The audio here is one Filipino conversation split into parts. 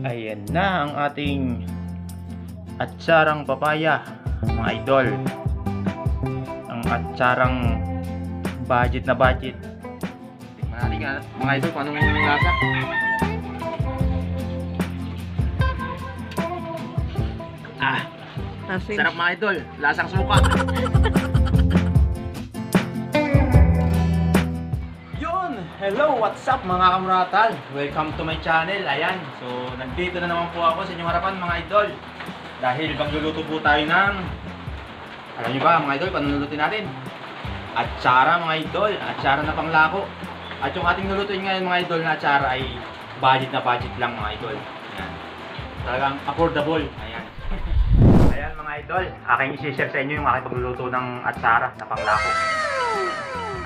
Ayan na ang ating atsarang papaya, mga idol. Ang atsarang budget na budget. Tingnan natin nga, mga idol, kung anong lasa. Asin. Sarap mga idol, lasang suka. Yun! Hello, what's up mga kamuratal? Welcome to my channel. Ayan, so nandito na naman po ako sa inyong harapan mga idol. Dahil magluluto po tayo ng, alam nyo ba mga idol, paano lulutin natin? Atsara mga idol, atsara na panglako. At yung ating lulutuin ngayon mga idol na atsara ay budget na budget lang mga idol. Ayan. Talagang affordable. Ayan. Ayan mga idol, aking isi-share sa inyo yung aking pagluluto ng atsara na panglako.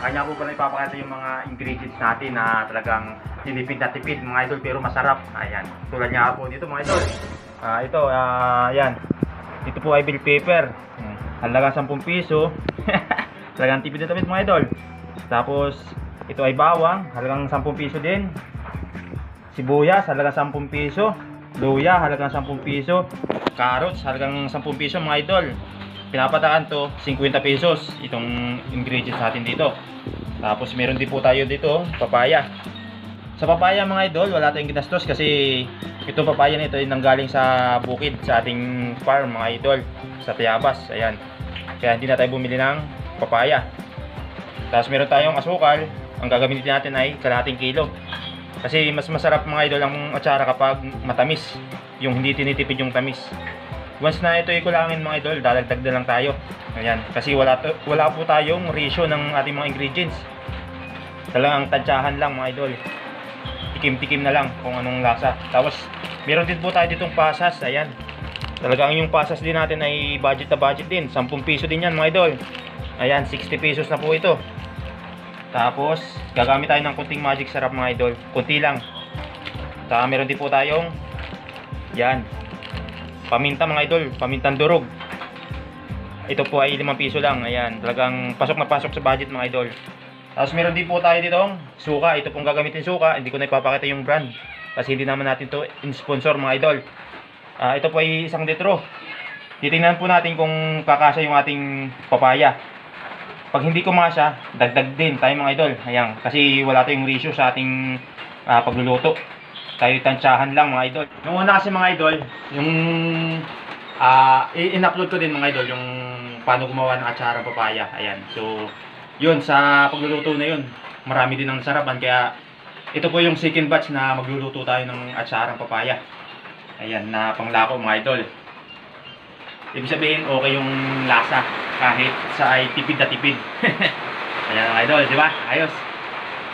Kanya po pala ipapakita yung mga ingredients natin na talagang tinipid na tipid mga idol pero masarap. Ayan, tulad niya po dito mga idol. Ayan. Dito po ay bell pepper. Halagang 10 piso. Talagang tipid na tipid mga idol. Tapos ito ay bawang, halagang 10 piso din. Sibuyas, halagang 10 piso. Luya, halagang 10 piso. Carrots, halagang 10 piso mga idol. Pinapataan to 50 pesos itong ingredients natin dito. Tapos meron din po tayo dito papaya. Sa papaya mga idol, wala tayong ginastos kasi itong papaya nito ay nanggaling sa bukid sa ating farm mga idol, sa Tayabas. Ayan. Kaya hindi na tayo bumili ng papaya. Tapos meron tayong asukal. Ang gagamitin natin ay kalahating kilo. Kasi mas masarap mga idol ang atsara kapag matamis, yung hindi tinitipid yung tamis. Once na ito ikulangin mga idol, dadagdag na lang tayo. Ayan, kasi wala po tayong ratio ng ating mga ingredients. Talagang tansyahan lang mga idol. Tikim-tikim na lang kung anong lasa. Tapos meron din po tayo ditong pasas. Ayan. Talagang yung pasas din natin ay budget na budget din. 10 piso din yan mga idol. Ayan, 60 pesos na po ito. Tapos gagamit tayo ng kunting magic sarap mga idol. Kunti lang. Saka meron din po tayong yan, paminta mga idol, pamintang durog. Ito po ay 5 piso lang. Ayan, talagang pasok na pasok sa budget mga idol. Tapos meron din po tayo ditong suka. Ito pong gagamitin suka. Hindi ko na ipapakita yung brand kasi hindi naman natin to in-sponsor mga idol. Ito po ay 1 litro. Titingnan po natin kung kakasya yung ating papaya. Pag hindi kumasya, dagdag din tayo mga idol. Ayan, kasi wala tayong ratio sa ating pagluluto. Tayo tansyahan lang mga idol. Nung una kasi mga idol, yung in-upload ko din mga idol yung paano gumawa ng atsara papaya. Ayan. So, yun sa pagluluto na yun, marami din ang sarapan kaya ito po yung second batch na magluluto tayo ng atsarang papaya. Ayan, na panglako mga idol. Ibig sabihin okay yung lasa kahit sa ay tipid na tipid. Ayan mga idol, di ba? Ayos.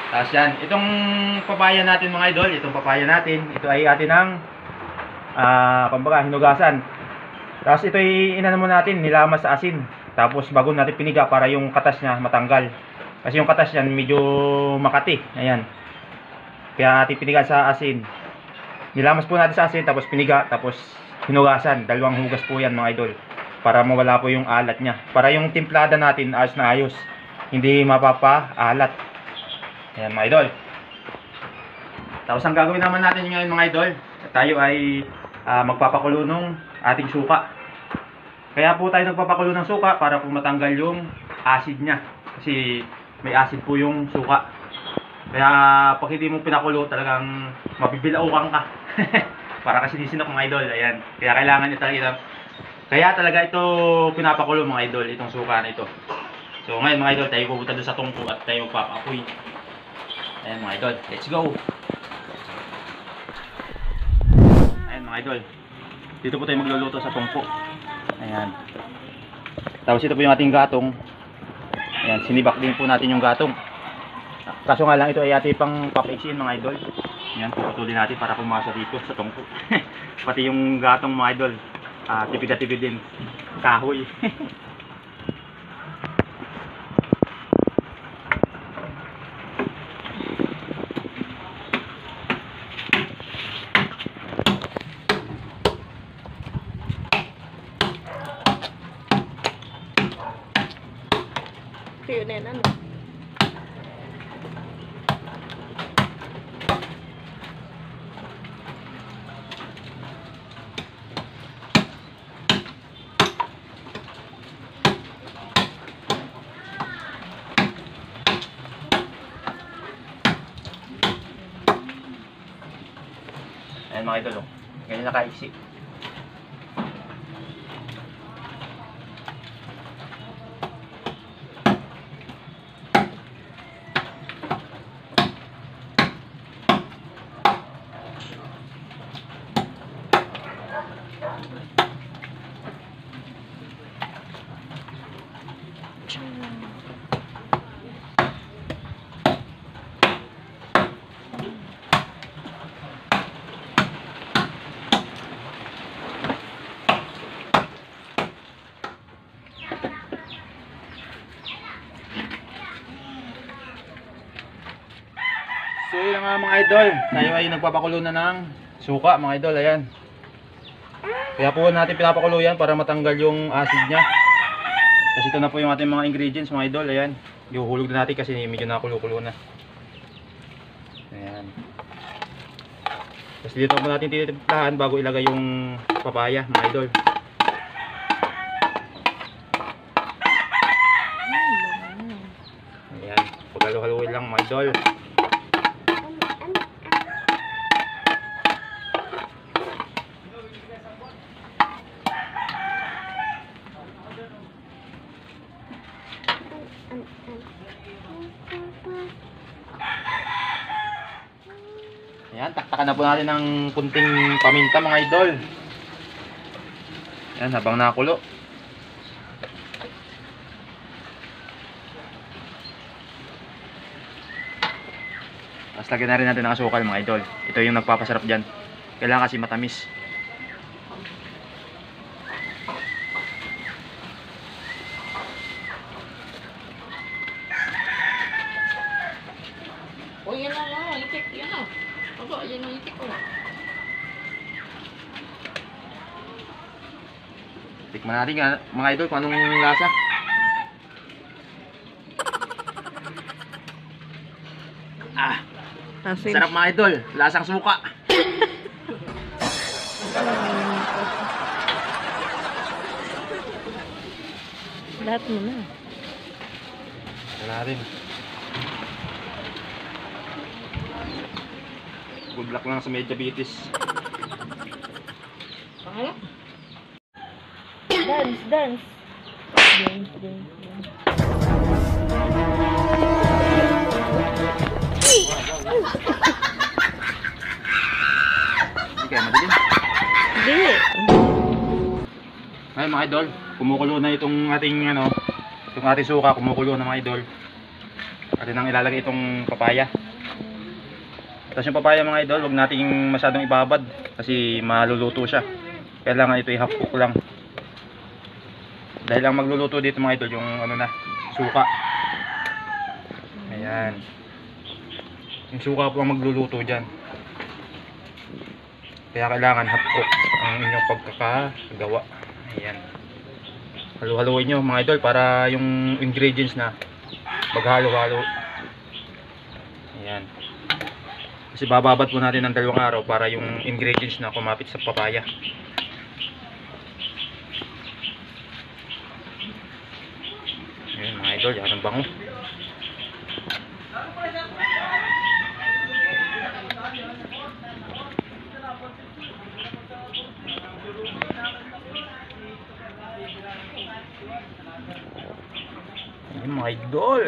Tapos yan, itong papaya natin mga idol, itong papaya natin, ito ay atin ng kumbaga hinugasan. Tapos ito ay inano mo natin, nilamas sa asin. Tapos bago natin piniga para yung katas niya matanggal. Kasi yung katas niyan medyo makati. Ayan. Kaya atin piniga sa asin. Nilamas po natin sa asin, tapos piniga, tapos hinugasan. 2 hugas po yan mga idol. Para mawala po yung alat niya. Para yung timplada natin ayos na ayos. Hindi mapapaalat. Ayan mga idol. Tapos ang gagawin naman natin ngayon mga idol, tayo ay magpapakulo ng ating suka. Kaya po tayo nagpapakulo ng suka para po matanggal yung acid niya. Kasi may acid po yung suka. Kaya pag hindi mo pinakulo talagang mabibilaukan ka. Para kasi sinok mga idol. Ayan. Kaya kailangan kaya talaga ito pinapakulo mga idol, itong suka na ito. So ngayon mga idol, tayo pupunta doon sa tungko at tayo magpapaapoy. Ayan mga idol, let's go. Ayan mga idol, dito po tayo magluluto sa tungko. Ayan. Tapos ito po yung ating gatong. Ayan, sinibak din po natin yung gatong. Kaso nga lang ito ay ating pang papaiksin mga idol. Ayan, puputulin natin para pumasok dito sa tungko. Pati yung gatong mga idol, tipid na tipid din. Kahoy. Tiyo na yan, ano? Ayan mga idol, oh. Ganyan na kaiksi. So yun nga mga idol, tayo ay nagpapakulo na ng suka mga idol, ayan. Kaya po natin pinapakulo yan para matanggal yung acid nya. Kasi ito na po yung ating mga ingredients mga idol, ayan. Ihuhulog na natin kasi medyo nakulo-kulo na. Ayan. Tapos dito po natin titiplahan bago ilagay yung papaya mga idol. Ayan, paghalu-haluin lang mga idol. Ayan, taktakan na po natin ng kunting paminta mga idol. Ayan, habang nakulo. Tapos lagyan na rin natin ng asukal mga idol. Ito yung nagpapasarap dyan. Kailangan kasi matamis. Oh, yan na, itik, yan na. Aba, yan ang itik ko. Tikman natin nga, mga idol, kung anong lasa. Ah, Asin. sarap mga idol, lasang suka. Lahat mo na. Wala rin. Good luck lang sa may diabetes. Pangalak. Dance, dance. Dance, dance, dance. Hindi kaya madilim. Hindi. Ay mga idol, kumukulo na itong ating itong ating suka, kumukulo na mga idol. Atin nang ilalagay itong papaya. Tapos yung papaya mga idol, huwag nating masyadong ibabad kasi maluluto siya. Kailangan ito i-half cook lang. Dahil ang magluluto dito mga idol yung suka. Ayan. Yung suka po ang magluluto dyan. Kaya kailangan half cook ang inyong pagkakagawa. Ayan. Halu-haluin nyo mga idol para yung ingredients na maghalo-halo. Ayan. Kasi bababad po natin ng 2 araw para yung ingredients na kumapit sa papaya. Ayan mga idol, yan ang bango. Ayan mga idol,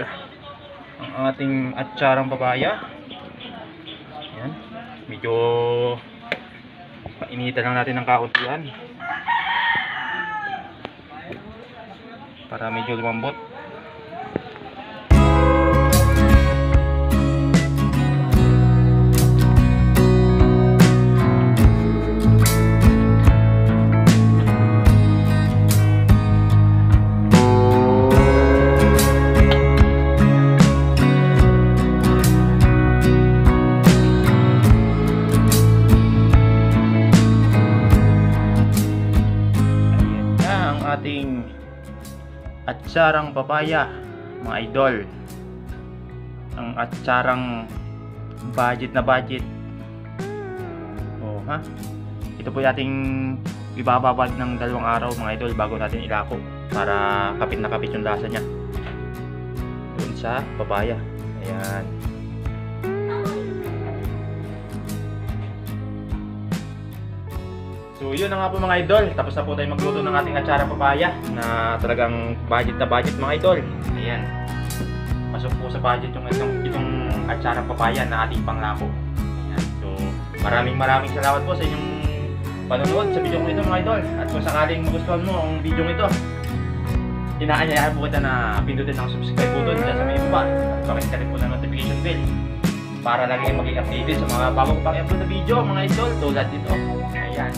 ang ating atsarang papaya. Ayan, medyo painitan lang natin ng kauntian para medyo lumambot. Ating atsarang papaya mga idol, ang atsarang budget na budget. Ha, ito po yung ating ibababad ng 2 araw mga idol bago natin ilako para kapit na kapit yung lasa nya dun sa papaya. Ayan. So yun na nga po mga idol, tapos na po tayo magluto ng ating atsara papaya na talagang budget na budget mga idol. Ayan. Pasok po sa budget itong atsara papaya na ating panglako. Ayan. So maraming salamat po sa inyong panonood sa video ko ito mga idol. At kung sakaling magustuhan mo ang video ito, inaanyayahan po kita na pindutin ang subscribe button dyan sa may baba. At pakita rin po ng notification bell para lagi kayong maging updated sa mga bago ko pang i-upload na video mga idol tulad nito. Ayan.